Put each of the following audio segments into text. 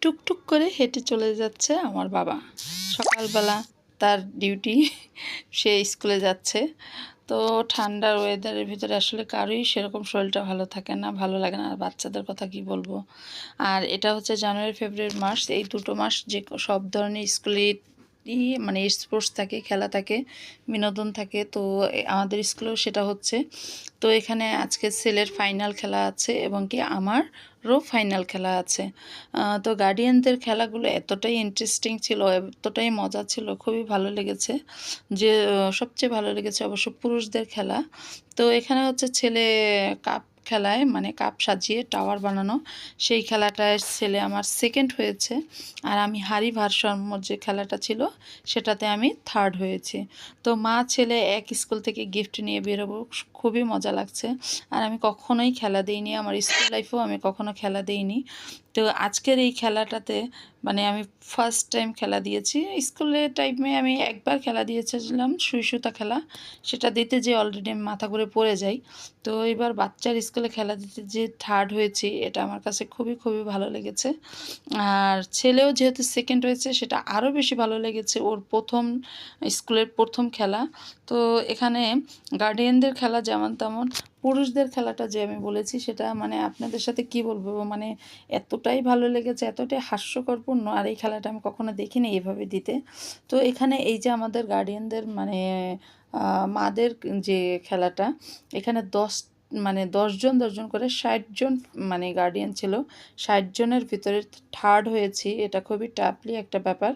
টুকটুক করে হেঁটে চলে যাচ্ছে আমার বাবা। সকালবেলা তার ডিউটি, সে স্কুলে যাচ্ছে। তো ঠান্ডার ওয়েদারের ভিতরে আসলে কারোই সেরকম শরীরটা ভালো থাকে না, ভালো লাগে না। আর বাচ্চাদের কথা কি বলবো। আর এটা হচ্ছে জানুয়ারি ফেব্রুয়ারি মাস, এই দুটো মাস যে সব ধরনের স্কুলে মানে স্পোর্টস থাকে, খেলা থাকে, বিনোদন থাকে। তো আমাদের স্কুলেও সেটা হচ্ছে। তো এখানে আজকে ছেলের ফাইনাল খেলা আছে এবং কি আমারও ফাইনাল খেলা আছে। তো গার্ডিয়ানদের খেলাগুলো এতটাই ইন্টারেস্টিং ছিল, এতটাই মজা ছিল, খুবই ভালো লেগেছে। যে সবচেয়ে ভালো লেগেছে অবশ্য পুরুষদের খেলা। তো এখানে হচ্ছে ছেলে কাপ খেলায়, মানে কাপ সাজিয়ে টাওয়ার বানানো, সেই খেলাটায় ছেলে আমার সেকেন্ড হয়েছে। আর আমি হাড়ি ভারসাম্য যে খেলাটা ছিল সেটাতে আমি থার্ড হয়েছি। তো মা ছেলে এক স্কুল থেকে গিফট নিয়ে বেরোবো, খুবই মজা লাগছে। আর আমি কখনোই খেলা দিইনি, আমার স্কুল লাইফেও আমি কখনো খেলা দিইনি। তো আজকের এই খেলাটাতে মানে আমি ফার্স্ট টাইম খেলা দিয়েছি। স্কুলের টাইমে আমি একবার খেলা দিয়েছিলাম, সুই সুতা খেলা। সেটা দিতে যে অলরেডি আমি মাথা ঘুরে পড়ে যাই। তো এবার বাচ্চার স্কুলে খেলা দিতে যে থার্ড হয়েছি, এটা আমার কাছে খুবই খুবই ভালো লেগেছে। আর ছেলেও যেহেতু সেকেন্ড হয়েছে, সেটা আরও বেশি ভালো লেগেছে, ওর প্রথম স্কুলের প্রথম খেলা। তো এখানে গার্ডিয়ানদের খেলা যেমন তেমন, পুরুষদের খেলাটা যে আমি বলেছি সেটা মানে আপনাদের সাথে কি বলবো, মানে এতটাই ভালো লেগেছে, এতটাই হাস্যকরপূর্ণ। আর এই খেলাটা আমি কখনো দেখিনি এভাবে দিতে। তো এখানে এই যে আমাদের গার্ডিয়ানদের মানে মাদের যে খেলাটা, এখানে 10 জন করে 60 জন মানে গার্ডিয়ান ছিল। 60 জনের ভিতরে থার্ড হয়েছি, এটা খুবই টাফলি একটা ব্যাপার।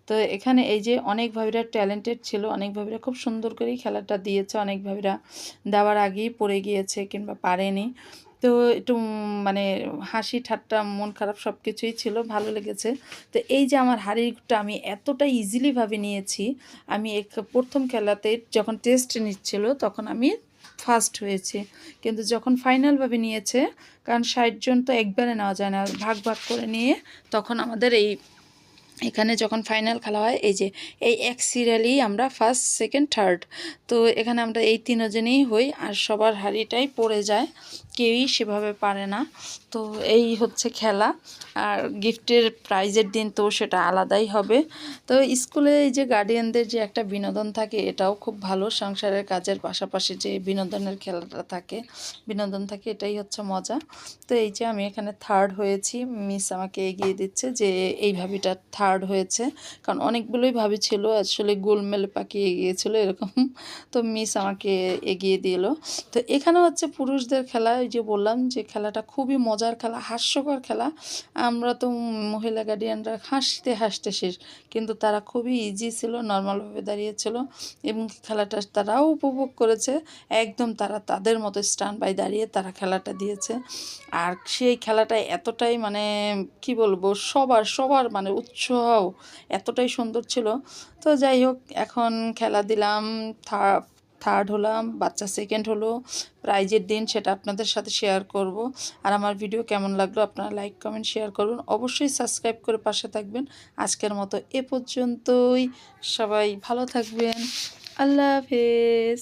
তো এখানে এই যে অনেক ভাবিরা ট্যালেন্টেড ছিল, অনেক ভাবিরা খুব সুন্দর করেই খেলাটা দিয়েছে, অনেক ভাবিরা দেওয়ার আগেই পড়ে গিয়েছে কিংবা পারেনি। তো একটু মানে হাসি ঠাট্টা মন খারাপ সব কিছুই ছিল, ভালো লেগেছে। তো এই যে আমার হাড়িটা আমি এতটা ইজিলিভাবে নিয়েছি, আমি প্রথম খেলাতে যখন টেস্ট নিচ্ছিল তখন আমি ফার্স্ট হয়েছি। কিন্তু যখন ফাইনালভাবে নিয়েছে, কারণ 60 জন তো একবারে নেওয়া যায় না, ভাগ ভাগ করে নিয়ে তখন আমাদের এখানে যখন ফাইনাল খেলা হয়, এই যে এই এক সিরিয়ালেই আমরা ফার্স্ট সেকেন্ড থার্ড। তো এখানে আমরা এই তিনজনেই হই, আর সবার হাড়িটাই পড়ে যায়, কেউই সেভাবে পারে না। তো এই হচ্ছে খেলা। আর গিফটের প্রাইজের দিন তো সেটা আলাদাই হবে। তো স্কুলে এই যে গার্ডিয়ানদের যে একটা বিনোদন থাকে, এটাও খুব ভালো। সংসারের কাজের পাশাপাশি যে বিনোদনের খেলাটা থাকে, বিনোদন থাকে, এটাই হচ্ছে মজা। তো এই যে আমি এখানে থার্ড হয়েছি, মিস আমাকে এগিয়ে দিচ্ছে যে এই ভাবিটা থার্ড হয়েছে, কারণ অনেকগুলোই ভাবি ছিল, আসলে গোলমেলে পাকিয়ে গিয়েছিলো এরকম। তো মিস আমাকে এগিয়ে দিল। তো এখানে হচ্ছে পুরুষদের খেলা, ওই যে বললাম যে খেলাটা খুবই মজার খেলা, হাস্যকর খেলা। আমরা তো মহিলা গার্ডিয়ানরা হাসতে হাসতে শেষ, কিন্তু তারা খুবই ইজি ছিল, নর্মালভাবে দাঁড়িয়েছিল এবং খেলাটা তারাও উপভোগ করেছে। একদম তারা তাদের মতো স্ট্যান্ড বাই দাঁড়িয়ে তারা খেলাটা দিয়েছে। আর সেই খেলাটা এতটাই মানে কি বলবো, সবার সবার মানে উৎসাহ এতটাই সুন্দর ছিল। তো যাই হোক, এখন খেলা দিলাম, থার্ড হলাম, বাচ্চা সেকেন্ড হলো। প্রাইজের দিন সেটা আপনাদের সাথে শেয়ার করব। আর আমার ভিডিও কেমন লাগলো আপনারা লাইক কমেন্ট শেয়ার করুন, অবশ্যই সাবস্ক্রাইব করে পাশে থাকবেন। আজকের মতো এ পর্যন্তই, সবাই ভালো থাকবেন, আল্লাহ হাফেজ।